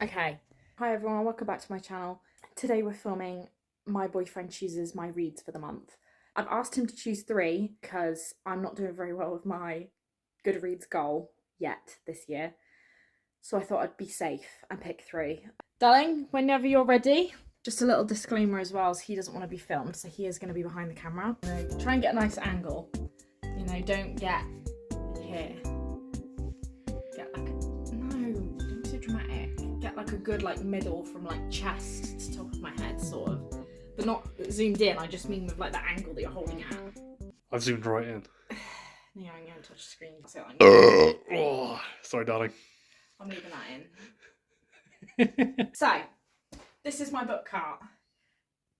Okay. Hi everyone, welcome back to my channel. Today we're filming My Boyfriend Chooses My Reads for the month. I've asked him to choose 3 because I'm not doing very well with my Goodreads goal yet this year. So I thought I'd be safe and pick 3. Darling, whenever you're ready. Just a little disclaimer as well, as he doesn't want to be filmed, so he is going to be behind the camera. Try and get a nice angle. Don't get here. Get like don't be so dramatic. Get like a good middle from chest to top of my head, sort of. But not zoomed in, I just mean with the angle that you're holding at. I've zoomed right in. No, I'm going to touch the screen. So Sorry, darling. I'm leaving that in. So, this is my book cart.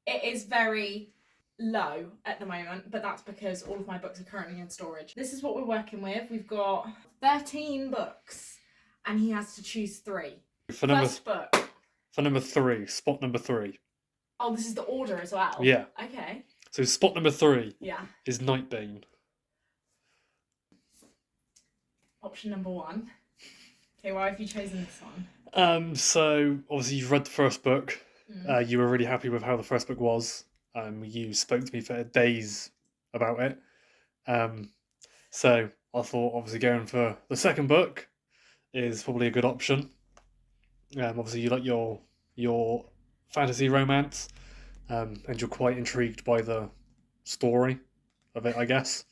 It is very low at the moment, but that's because all of my books are currently in storage. This is what we're working with. We've got 13 books, and he has to choose 3. First book. For number 3, spot number 3. Oh, this is the order as well? Yeah. Okay. So spot number 3 Yeah. is Nightbane. Option number 1. Okay, why have you chosen this one? So obviously you've read the first book. You were really happy with how the first book was. You spoke to me for days about it. So I thought obviously going for the second book is probably a good option. Obviously you like your fantasy romance, and you're quite intrigued by the story of it, I guess.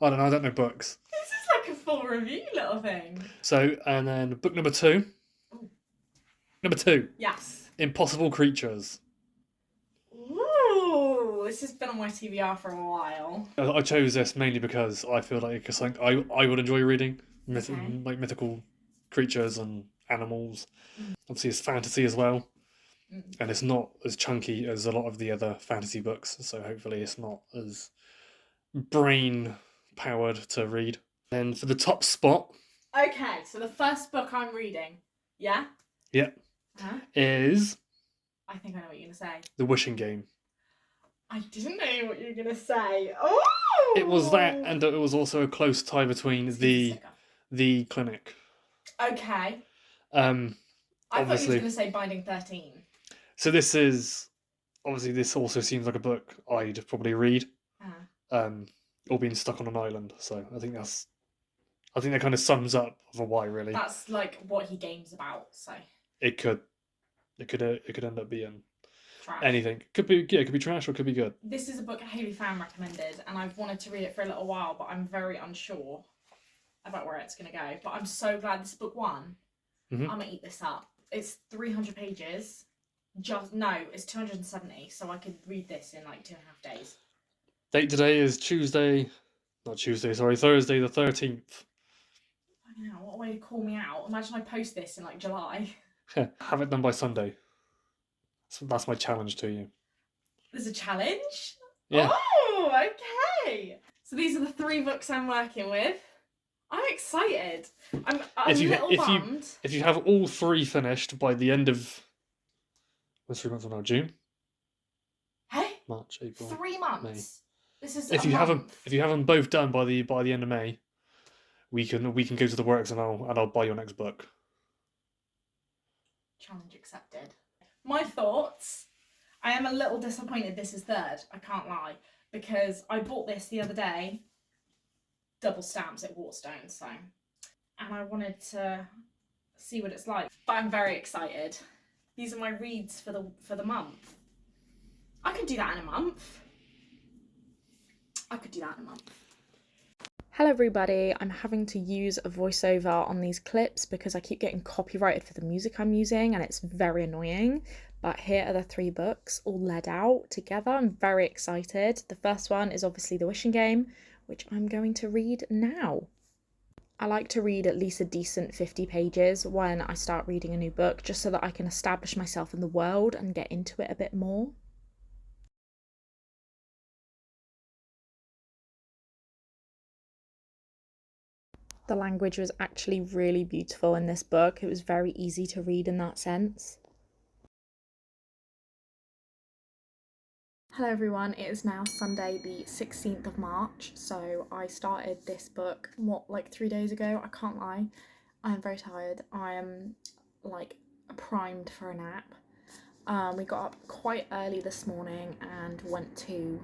I don't know. I don't know books. This is like a full review little thing. So, and then book number 2. Ooh. Number 2. Yes. Impossible Creatures. Ooh, this has been on my TBR for a while. I chose this mainly because I feel like it's something I would enjoy reading. Like mythical creatures and animals. Obviously, it's fantasy as well. And it's not as chunky as a lot of the other fantasy books. So hopefully it's not as brain powered to read. And for the top spot. Okay, so the first book I'm reading, yeah? Yeah. Is... I think I know what you're going to say. The Wishing Game. I didn't know what you were going to say. Oh! It was that, and it was also a close tie between the Clinic. Okay. I thought you was going to say Binding 13. So this is... Obviously, this also seems like a book I'd probably read. Or being stuck on an island. So I think that kind of sums up for why, really. That's like what he games about, so... It could end up being trash. Anything. It could be trash or it could be good. This is a book Haley fan recommended, and I've wanted to read it for a little while, but I'm very unsure about where it's going to go. But I'm so glad this is book 1. I'm going to eat this up. It's 300 pages. It's 270, so I could read this in 2.5 days. Date today is Thursday the 13th. Fucking hell, what a way to call me out. Imagine I post this in July. Have it done by Sunday. So that's my challenge to you. There's a challenge? Yeah. Oh, okay. So these are the 3 books I'm working with. I'm excited. I'm a little bummed. If you have all 3 finished by the end of... What's 3 months from now? June? Hey? March, April, 3 months? May. This is if you have them both done by the end of May, we can go to the works and I'll buy your next book. Challenge accepted. My thoughts. I am a little disappointed this is 3rd. I can't lie, because I bought this the other day. Double stamps at Waterstones, so, and I wanted to see what it's like. But I'm very excited. These are my reads for the month. I could do that in a month. Hello everybody, I'm having to use a voiceover on these clips because I keep getting copyrighted for the music I'm using and it's very annoying. But here are the 3 books all laid out together. I'm very excited. The first one is obviously The Wishing Game, which I'm going to read now. I like to read at least a decent 50 pages when I start reading a new book, just so that I can establish myself in the world and get into it a bit more. The language was actually really beautiful in this book. It was very easy to read in that sense. Hello everyone, it is now Sunday the 16th of March, so I started this book, 3 days ago? I can't lie. I am very tired. I am primed for a nap. We got up quite early this morning and went to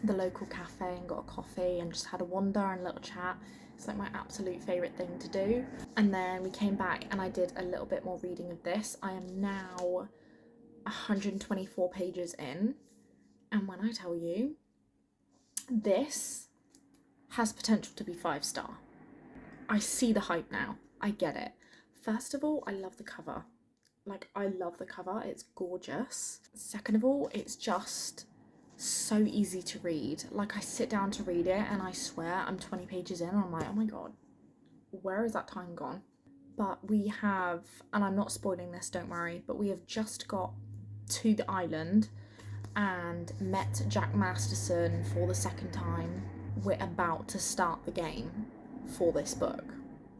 the local cafe and got a coffee and just had a wander and a little chat. It's like my absolute favourite thing to do. And then we came back and I did a little bit more reading of this. I am now 124 pages in, and when I tell you, this has potential to be 5-star. I see the hype now. I get it. First of all, I love the cover. Like, I love the cover. It's gorgeous. Second of all, it's just so easy to read. Like, I sit down to read it and I swear I'm 20 pages in and I'm like, oh my god, where has that time gone? But we have, and I'm not spoiling this, don't worry, but we have just got to the island and met Jack Masterson for the second time. We're about to start the game for this book,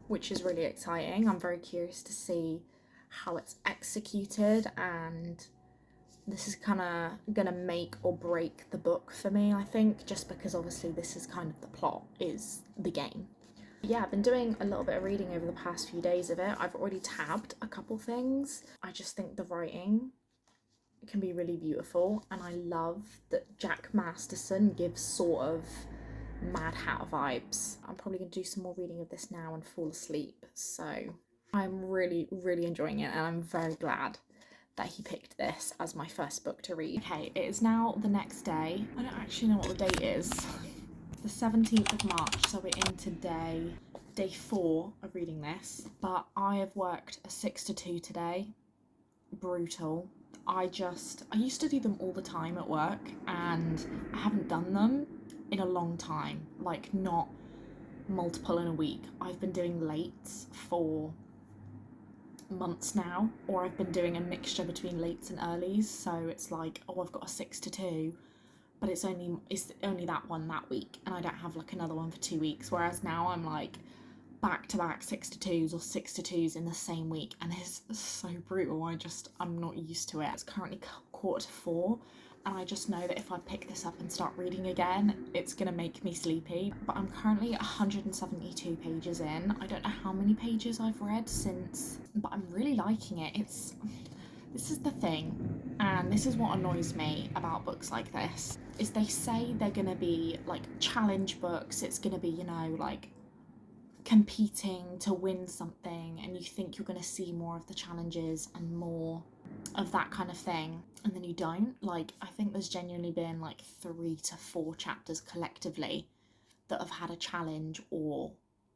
which is really exciting. I'm very curious to see how it's executed, and this is kind of gonna make or break the book for me, I think, just because obviously this is kind of the plot, is the game. Yeah, I've been doing a little bit of reading over the past few days of it. I've already tabbed a couple things. I just think the writing can be really beautiful, and I love that Jack Masterson gives sort of Mad Hatter vibes. I'm probably going to do some more reading of this now and fall asleep, so I'm really enjoying it, and I'm very glad that he picked this as my first book to read. Okay, it is now the next day. I don't actually know what the date is. The 17th of March, so we're into day 4 of reading this, but I have worked a 6 to 2 today. Brutal. I used to do them all the time at work, and I haven't done them in a long time, like not multiple in a week. I've been doing lates for months now, or I've been doing a mixture between lates and earlies, so it's like, oh, I've got a 6 to 2, but it's only that one that week, and I don't have like another one for 2 weeks, whereas now I'm like back to back 6 to 2s or 6 to 2s in the same week, and it's so brutal. I'm not used to it. It's currently 3:45, and I just know that if I pick this up and start reading again, it's gonna make me sleepy. But I'm currently 172 pages in. I don't know how many pages I've read since, but I'm really liking it. This is the thing, and this is what annoys me about books like this, is they say they're gonna be like challenge books. It's gonna be, like competing to win something, and you think you're going to see more of the challenges and more of that kind of thing, and then you don't. Like, I think there's genuinely been like 3 to 4 chapters collectively that have had a challenge or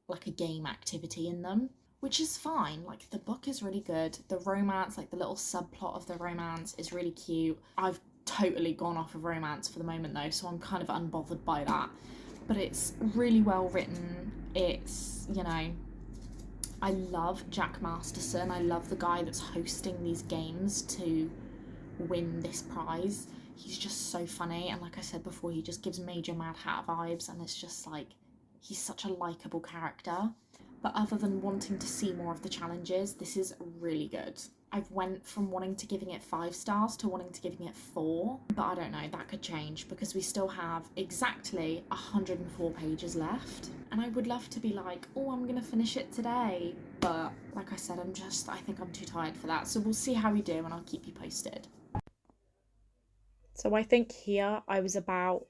like a game activity in them, which is fine. Like, the book is really good. The romance, like the little subplot of the romance, is really cute. I've totally gone off of romance for the moment though, so I'm kind of unbothered by that. But it's really well written. It's, I love Jack Masterson. I love the guy that's hosting these games to win this prize. He's just so funny, and like I said before, he just gives major Mad Hatter vibes, and it's just like, he's such a likeable character. But other than wanting to see more of the challenges, this is really good. I've went from wanting to giving it 5 stars to wanting to giving it 4, but I don't know, that could change because we still have exactly 104 pages left, and I would love to be like, oh, I'm gonna finish it today, but like I said, I think I'm too tired for that, so we'll see how we do and I'll keep you posted. So I think here I was about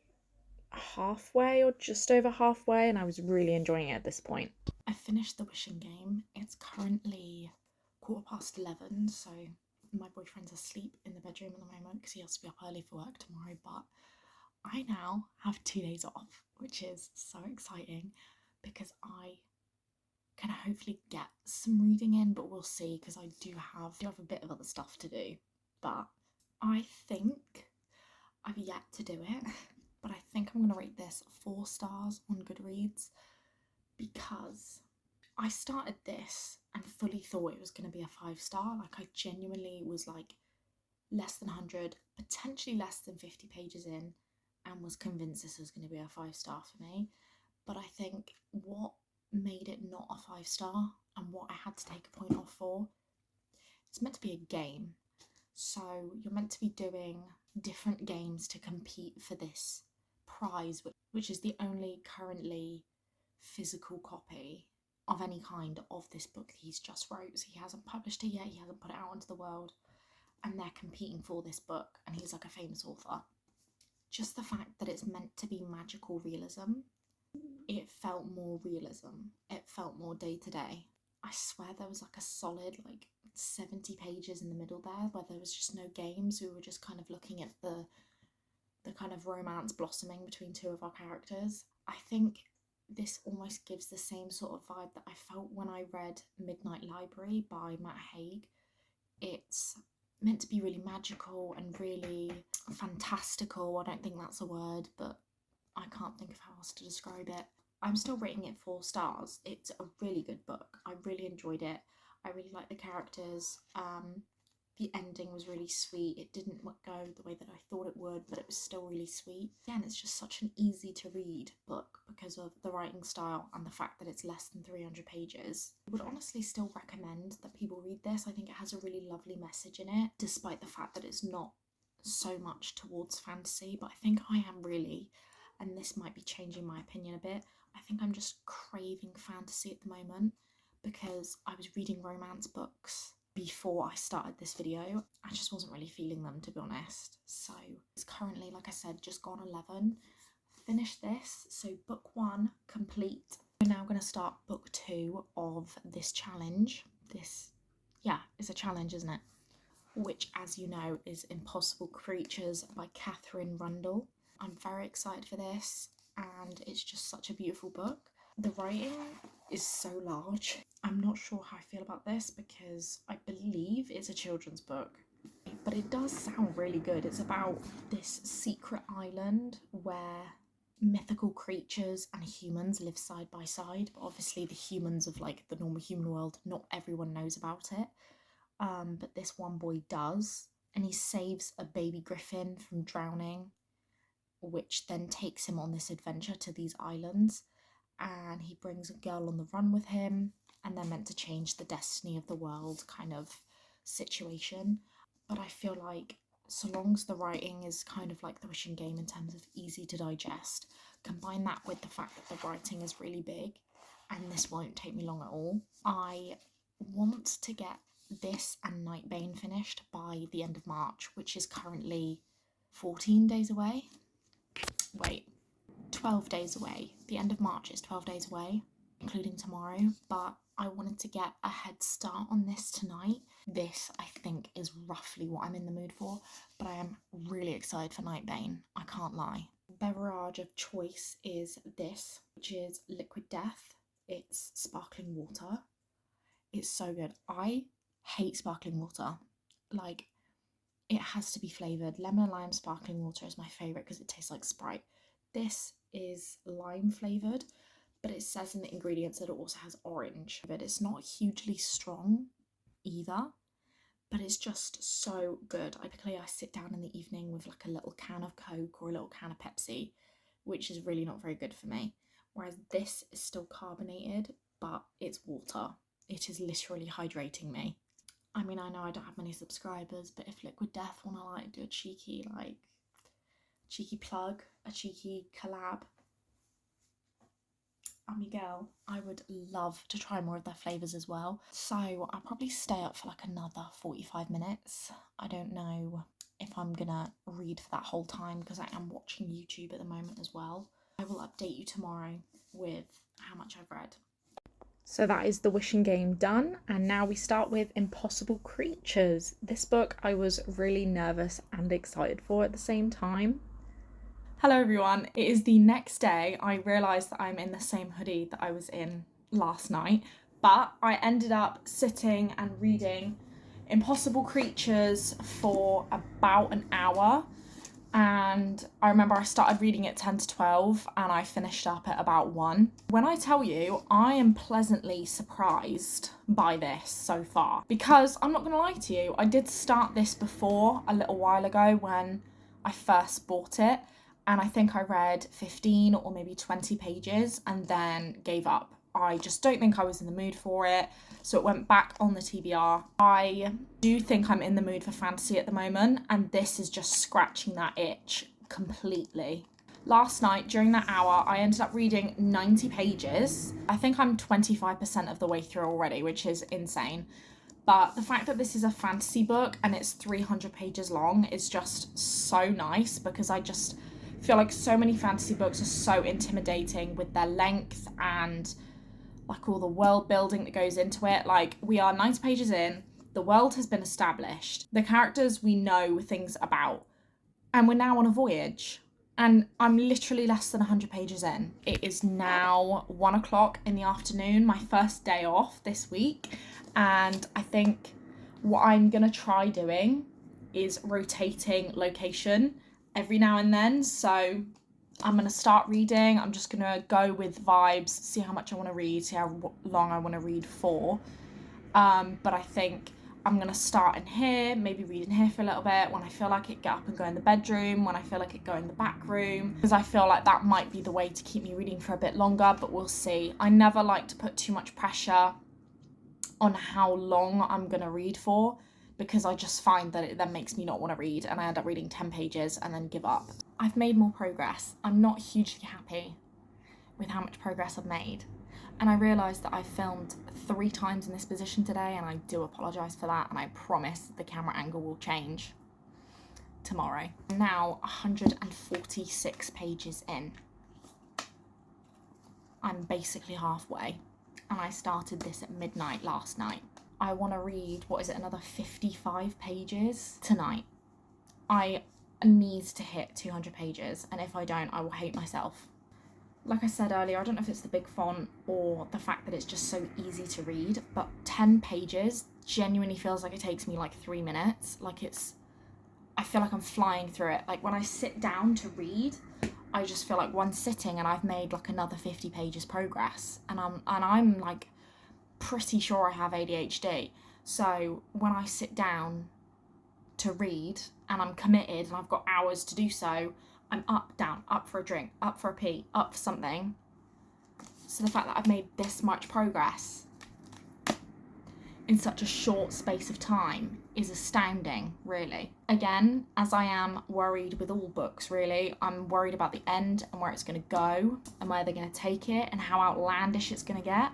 halfway or just over halfway, and I was really enjoying it at this point. I finished The Wishing Game. It's currently 11:15, so my boyfriend's asleep in the bedroom at the moment because he has to be up early for work tomorrow, but I now have 2 days off, which is so exciting because I can hopefully get some reading in, but we'll see, because I do have a bit of other stuff to do. But I think I've yet to do it, but I think I'm going to rate this 4 stars on Goodreads, because I started this and fully thought it was going to be a 5-star. Like, I genuinely was like less than 100, potentially less than 50 pages in, and was convinced this was going to be a 5-star for me. But I think what made it not a 5-star, and what I had to take a point off for, it's meant to be a game. So you're meant to be doing different games to compete for this prize, which is the only currently physical copy of any kind of this book that he's just wrote. So he hasn't published it yet, he hasn't put it out into the world, and they're competing for this book, and he's like a famous author. Just the fact that it's meant to be magical realism, it felt more realism. It felt more day to day. I swear there was like a solid 70 pages in the middle there where there was just no games. We were just kind of looking at the kind of romance blossoming between two of our characters. I think this almost gives the same sort of vibe that I felt when I read Midnight Library by Matt Haig. It's meant to be really magical and really fantastical. I don't think that's a word, but I can't think of how else to describe it. I'm still rating it 4 stars. It's a really good book. I really enjoyed it. I really liked the characters. The ending was really sweet. It didn't go the way that I thought it would, but it was still really sweet. Again, it's just such an easy to read book because of the writing style and the fact that it's less than 300 pages. I would honestly still recommend that people read this. I think it has a really lovely message in it, despite the fact that it's not so much towards fantasy, but I think I am really, and this might be changing my opinion a bit, I think I'm just craving fantasy at the moment because I was reading romance books before I started this video. I just wasn't really feeling them, to be honest. So it's currently, like I said, just gone 11. Finished this, so book 1 complete. We're now going to start book 2 of this challenge. This, yeah, is a challenge, isn't it? Which, as you know, is Impossible Creatures by Katherine Rundell. I'm very excited for this, and it's just such a beautiful book. The writing is so large. I'm not sure how I feel about this because I believe it's a children's book, but it does sound really good. It's about this secret island where mythical creatures and humans live side by side, but obviously the humans of the normal human world, not everyone knows about it. But this one boy does, and he saves a baby griffin from drowning, which then takes him on this adventure to these islands, and he brings a girl on the run with him, and they're meant to change the destiny of the world kind of situation. But I feel like so long as the writing is kind of like The Wishing Game in terms of easy to digest, combine that with the fact that the writing is really big, and this won't take me long at all. I want to get this and Nightbane finished by the end of March, which is currently 14 days away. Wait, 12 days away. The end of March is 12 days away, including tomorrow, but I wanted to get a head start on this tonight. This, I think, is roughly what I'm in the mood for, but I am really excited for Nightbane, I can't lie. Beverage of choice is this, which is Liquid Death. It's sparkling water. It's so good. I hate sparkling water. It has to be flavoured. Lemon and lime sparkling water is my favourite because it tastes like Sprite. This is lime flavoured, but it says in the ingredients that it also has orange. But it's not hugely strong either, but it's just so good. Typically I sit down in the evening with a little can of Coke or a little can of Pepsi, which is really not very good for me. Whereas this is still carbonated, but it's water. It is literally hydrating me. I mean, I know I don't have many subscribers, but if Liquid Death want to do a cheeky plug, a cheeky collab, I'm your girl. I would love to try more of their flavours as well. So I'll probably stay up for another 45 minutes. I don't know if I'm gonna read for that whole time because I am watching YouTube at the moment as well. I will update you tomorrow with how much I've read. So that is The Wishing Game done, and now we start with Impossible Creatures. This book I was really nervous and excited for at the same time. Hello everyone, it is the next day. I realised that I'm in the same hoodie that I was in last night, but I ended up sitting and reading Impossible Creatures for about an hour, and I remember I started reading at 10 to 12 and I finished up at about 1. When I tell you, I am pleasantly surprised by this so far, because I'm not gonna lie to you, I did start this before a little while ago when I first bought it, and I think I read 15 or maybe 20 pages and then gave up. I just don't think I was in the mood for it, so it went back on the TBR. I do think I'm in the mood for fantasy at the moment, and this is just scratching that itch completely. Last night, during that hour, I ended up reading 90 pages. I think I'm 25% of the way through already, which is insane. But the fact that this is a fantasy book and it's 300 pages long is just so nice, because I just feel like so many fantasy books are so intimidating with their length and like all the world building that goes into it. Like, we are 90 pages in, the world has been established, the characters we know things about, and we're now on a voyage. And I'm literally less than 100 pages in. It is now 1 o'clock in the afternoon, my first day off this week. And I think what I'm going to try doing is rotating location every now and then. So I'm going to start reading. I'm just going to go with vibes, see how much I want to read, see how long I want to read for. But I think I'm going to start in here, maybe read in here for a little bit. When I feel like it, get up and go in the bedroom. When I feel like it, go in the back room. Because I feel like that might be the way to keep me reading for a bit longer, but we'll see. I never like to put too much pressure on how long I'm going to read for, because I just find that it then makes me not want to read, and I end up reading 10 pages and then give up. I've made more progress. I'm not hugely happy with how much progress I've made. And I realised that I filmed 3 times in this position today, and I do apologise for that, and I promise the camera angle will change tomorrow. I'm now 146 pages in. I'm basically halfway, and I started this at midnight last night. I want to read, another 55 pages tonight. I need to hit 200 pages, and if I don't, I will hate myself. Like I said earlier, I don't know if it's the big font or the fact that it's just so easy to read, but 10 pages genuinely feels like it takes me like 3 minutes. I feel like I'm flying through it. Like, when I sit down to read, I just feel like one sitting and I've made like another 50 pages progress. And I'm like pretty sure I have ADHD. So when I sit down to read and I'm committed and I've got hours to do so, I'm up, down, up for a drink, up for a pee, up for something. So the fact that I've made this much progress in such a short space of time is astounding, really. Again, as I am worried with all books, really, I'm worried about the end and where it's going to go and where they're going to take it and how outlandish it's going to get.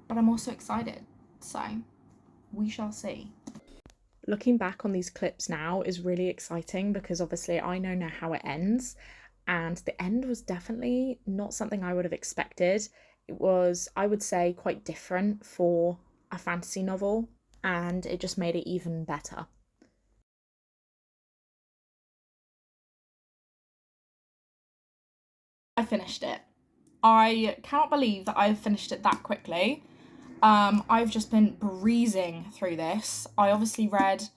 But I'm also excited, so we shall see. Looking back on these clips now is really exciting, because obviously I know now how it ends, and the end was definitely not something I would have expected. It was, I would say, quite different for a fantasy novel, and it just made it even better. I finished it. I cannot believe that I've finished it that quickly. I've just been breezing through this. I obviously read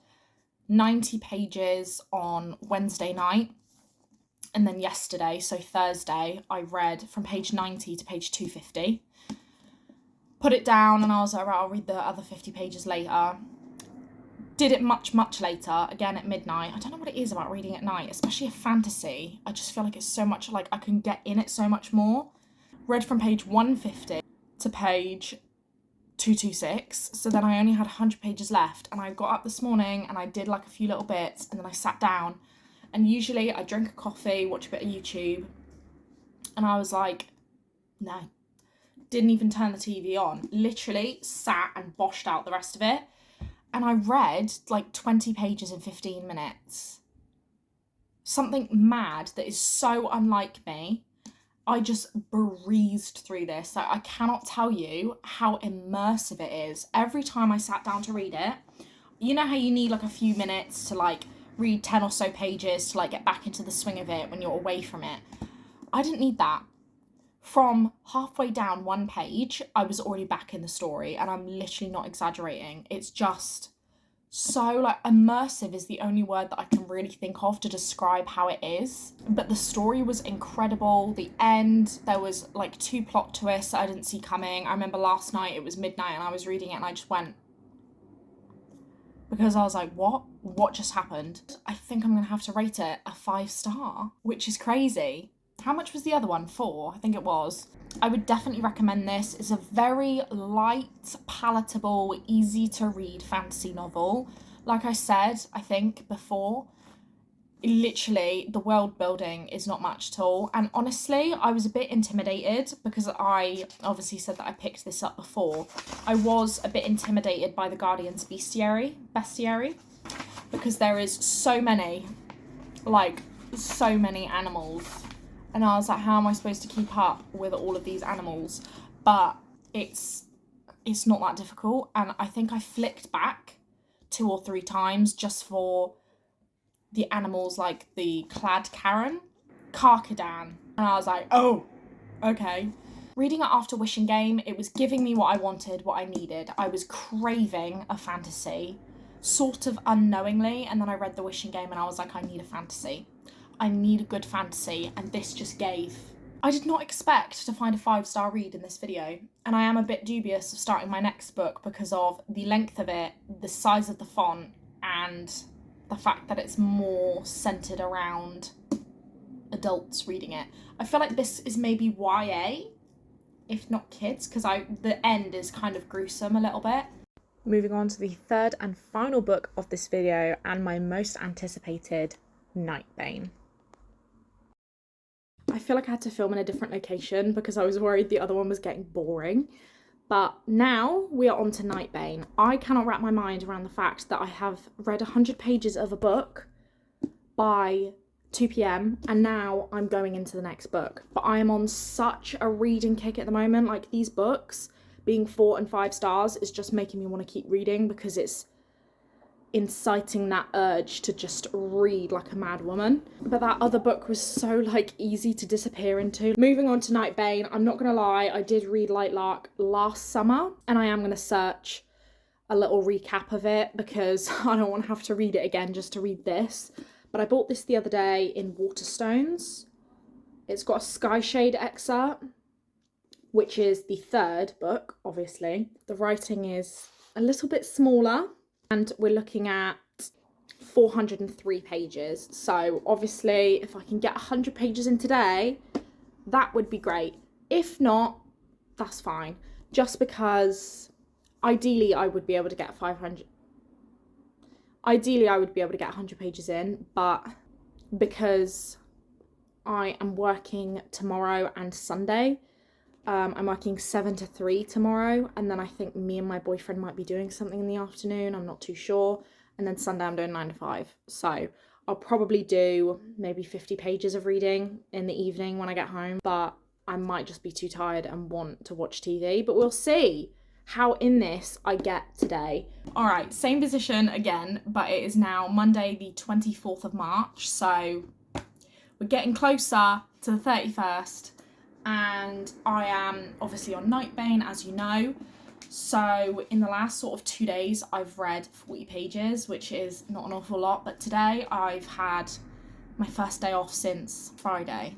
90 pages on Wednesday night, and then yesterday, so Thursday, I read from page 90 to page 250. Put it down and I was like, right, I'll read the other 50 pages later. Did it much, much later, again at midnight. I don't know what it is about reading at night, especially a fantasy. I just feel like it's so much, like I can get in it so much more. Read from page 150 to page 226, so then I only had 100 pages left, and I got up this morning and I did like a few little bits, and then I sat down, and usually I drink a coffee, watch a bit of YouTube, and I was like, no, didn't even turn the TV on, literally sat and boshed out the rest of it, and I read like 20 pages in 15 minutes. Something mad that is so unlike me. I just breezed through this. Like, I cannot tell you how immersive it is. Every time I sat down to read it, you know how you need like a few minutes to like read 10 or so pages to like get back into the swing of it when you're away from it. I didn't need that. From halfway down one page, I was already back in the story, and I'm literally not exaggerating. It's just so like immersive is the only word that I can really think of to describe how it is. But the story was incredible. The end, there was like 2 plot twists that I didn't see coming. I remember last night, it was midnight and I was reading it and I just went, because I was like, what just happened? I think I'm gonna have to rate it a 5-star, which is crazy. How much was the other one? 4, I think it was. I would definitely recommend this. It's a very light, palatable, easy to read fantasy novel. Like I said, I think before, Literally, the world building is not much at all. And honestly, I was a bit intimidated because I obviously said that I picked this up before. I was a bit intimidated by the Guardian's bestiary, because there is so many animals. And I was like, how am I supposed to keep up with all of these animals? But it's not that difficult. And I think I flicked back 2 or 3 times just for the animals like the Clad Karen, Karkadan. And I was like, oh, okay. Reading it after Wishing Game, it was giving me what I wanted, what I needed. I was craving a fantasy, sort of unknowingly, and then I read the Wishing Game and I was like, I need a fantasy. I need a good fantasy, and this just gave. I did not expect to find a 5-star read in this video, and I am a bit dubious of starting my next book because of the length of it, the size of the font, and the fact that it's more centered around adults reading it. I feel like this is maybe YA, if not kids, because the end is kind of gruesome a little bit. Moving on to the third and final book of this video, and my most anticipated, Nightbane. I feel like I had to film in a different location because I was worried the other one was getting boring. But now we are on to Nightbane. I cannot wrap my mind around the fact that I have read 100 pages of a book by 2 p.m. and now I'm going into the next book. But I am on such a reading kick at the moment. Like, these books being 4 and 5 stars is just making me want to keep reading because it's inciting that urge to just read like a mad woman. But that other book was so like easy to disappear into. Moving on to Nightbane, I'm not gonna lie, I did read Light Lark last summer and I am gonna search a little recap of it because I don't want to have to read it again just to read this. But I bought this the other day in Waterstones. It's got a Skyshade excerpt, which is the 3rd book, obviously. The writing is a little bit smaller, and we're looking at 403 pages. So obviously, if I can get 100 pages in today, that would be great. If not, that's fine. Just because ideally I would be able to get 500. Ideally, I would be able to get 100 pages in, but because I am working tomorrow and Sunday, I'm working 7 to 3 tomorrow, and then I think me and my boyfriend might be doing something in the afternoon, I'm not too sure, and then Sunday I'm doing 9 to 5, so I'll probably do maybe 50 pages of reading in the evening when I get home, but I might just be too tired and want to watch TV, but we'll see how in this I get today. Alright, same position again, but it is now Monday the 24th of March, so we're getting closer to the 31st, and I am obviously on Nightbane, as you know. So in the last sort of 2 days, I've read 40 pages, which is not an awful lot, but today I've had my first day off since Friday,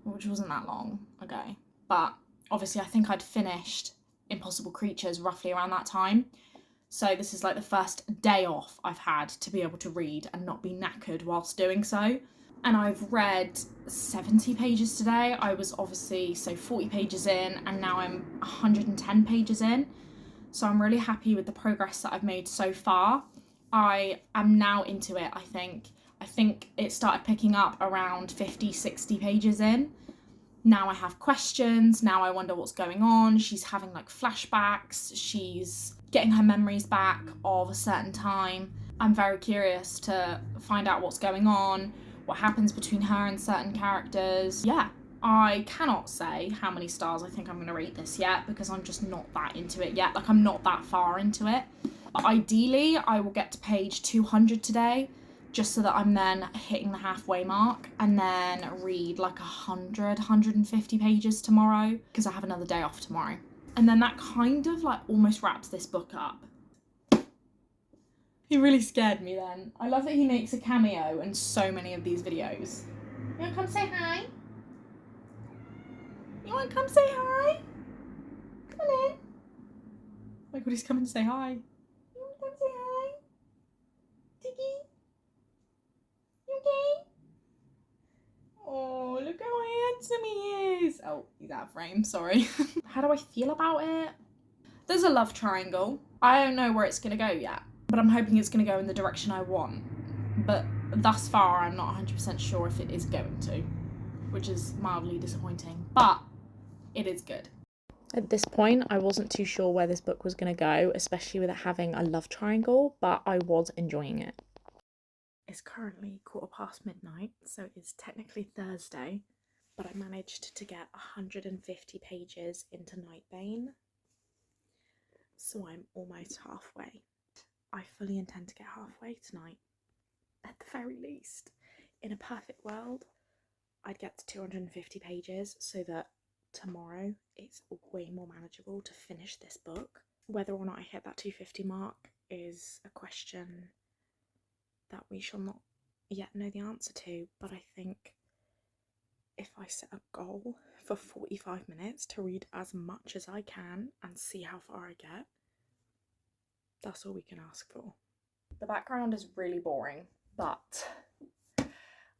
which wasn't that long ago. But obviously I think I'd finished Impossible Creatures roughly around that time. So this is like the first day off I've had to be able to read and not be knackered whilst doing so. And I've read 70 pages today. I was obviously 40 pages in, and now I'm 110 pages in. So I'm really happy with the progress that I've made so far. I am now into it, I think. I think it started picking up around 50, 60 pages in. Now I have questions. Now I wonder what's going on. She's having like flashbacks. She's getting her memories back of a certain time. I'm very curious to find out what's going on, what happens between her and certain characters. Yeah, I cannot say how many stars I think I'm going to rate this yet because I'm just not that into it yet. Like, I'm not that far into it. But ideally, I will get to page 200 today, just so that I'm then hitting the halfway mark, and then read like 100, 150 pages tomorrow because I have another day off tomorrow. And then that kind of like almost wraps this book up. He really scared me then. I love that he makes a cameo in so many of these videos. You wanna come say hi? You wanna come say hi? Come on in. Oh my god, he's coming to say hi. You wanna come say hi? Tiggy? You okay? Oh, look how handsome he is. Oh, he's out of frame, sorry. How do I feel about it? There's a love triangle. I don't know where it's gonna go yet, but I'm hoping it's going to go in the direction I want. But thus far I'm not 100% sure if it is going to, which is mildly disappointing, but it is good. At this point, I wasn't too sure where this book was going to go, especially with it having a love triangle, but I was enjoying it. It's currently midnight, so it's technically Thursday, but I managed to get 150 pages into Nightbane, so I'm almost halfway. I fully intend to get halfway tonight, at the very least. In a perfect world, I'd get to 250 pages so that tomorrow it's way more manageable to finish this book. Whether or not I hit that 250 mark is a question that we shall not yet know the answer to, but I think if I set a goal for 45 minutes to read as much as I can and see how far I get, that's all we can ask for. The background is really boring, but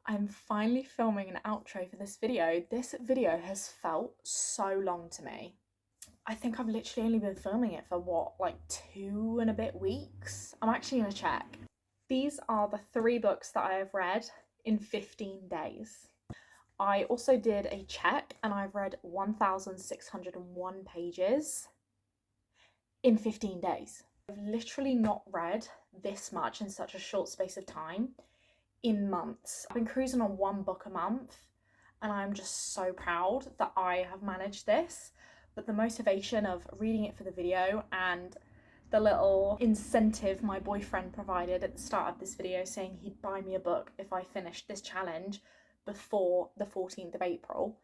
I'm finally filming an outro for this video. This video has felt so long to me. I think I've literally only been filming it for what, like 2 and a bit weeks? I'm actually gonna check. These are the 3 books that I have read in 15 days. I also did a check and I've read 1,601 pages in 15 days. I've literally not read this much in such a short space of time in months. I've been cruising on 1 book a month and I'm just so proud that I have managed this. But the motivation of reading it for the video and the little incentive my boyfriend provided at the start of this video saying he'd buy me a book if I finished this challenge before the 14th of April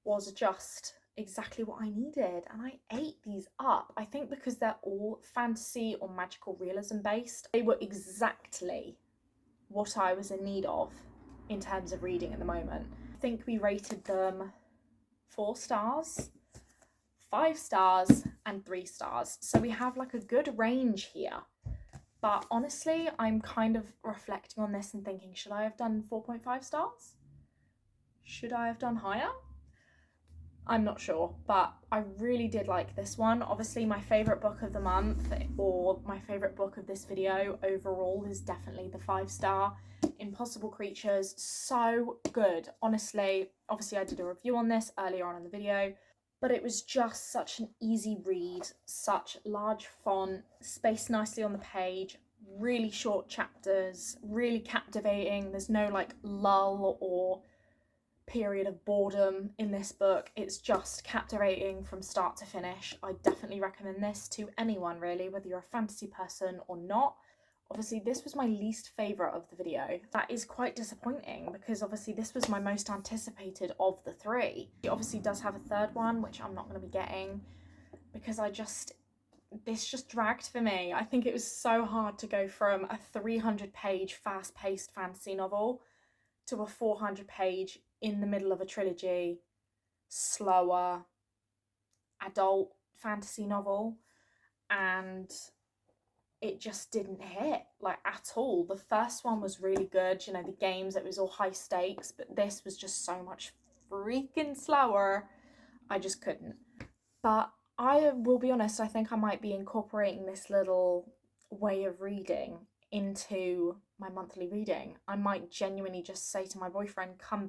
was just exactly what I needed, and I ate these up. I think because they're all fantasy or magical realism based, they were exactly what I was in need of in terms of reading at the moment. I think we rated them 4 stars, 5 stars and 3 stars, so we have like a good range here. But honestly, I'm kind of reflecting on this and thinking, should I have done 4.5 stars? Should I have done higher? I'm not sure, but I really did like this one. Obviously my favourite book of the month, or my favourite book of this video overall, is definitely the 5-star Impossible Creatures. So good, honestly. Obviously I did a review on this earlier on in the video, but it was just such an easy read, such large font, spaced nicely on the page, really short chapters, really captivating. There's no like lull or period of boredom in this book. It's just captivating from start to finish. I definitely recommend this to anyone really, whether you're a fantasy person or not. Obviously this was my least favourite of the video. That is quite disappointing because obviously this was my most anticipated of the 3. It obviously does have a 3rd one, which I'm not going to be getting because this just dragged for me. I think it was so hard to go from a 300-page fast-paced fantasy novel to a 400-page in the middle of a trilogy, slower adult fantasy novel, and it just didn't hit like at all. The first one was really good, you know, the games, it was all high stakes, but this was just so much freaking slower. I just couldn't. But I will be honest, I think I might be incorporating this little way of reading into my monthly reading. I might genuinely just say to my boyfriend, come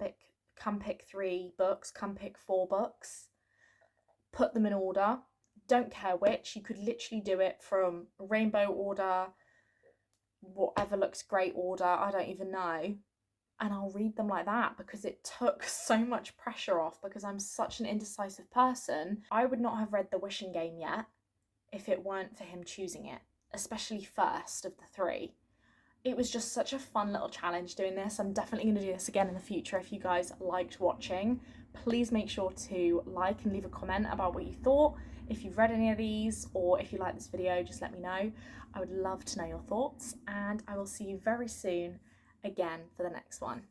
pick 3 books, come pick 4 books, put them in order, don't care which. You could literally do it from rainbow order, whatever looks great order, I don't even know, and I'll read them like that because it took so much pressure off because I'm such an indecisive person. I would not have read The Wishing Game yet if it weren't for him choosing it, especially first of the 3. It was just such a fun little challenge doing this. I'm definitely going to do this again in the future. If you guys liked watching, please make sure to like and leave a comment about what you thought. If you've read any of these or if you like this video, just let me know. I would love to know your thoughts, and I will see you very soon again for the next one.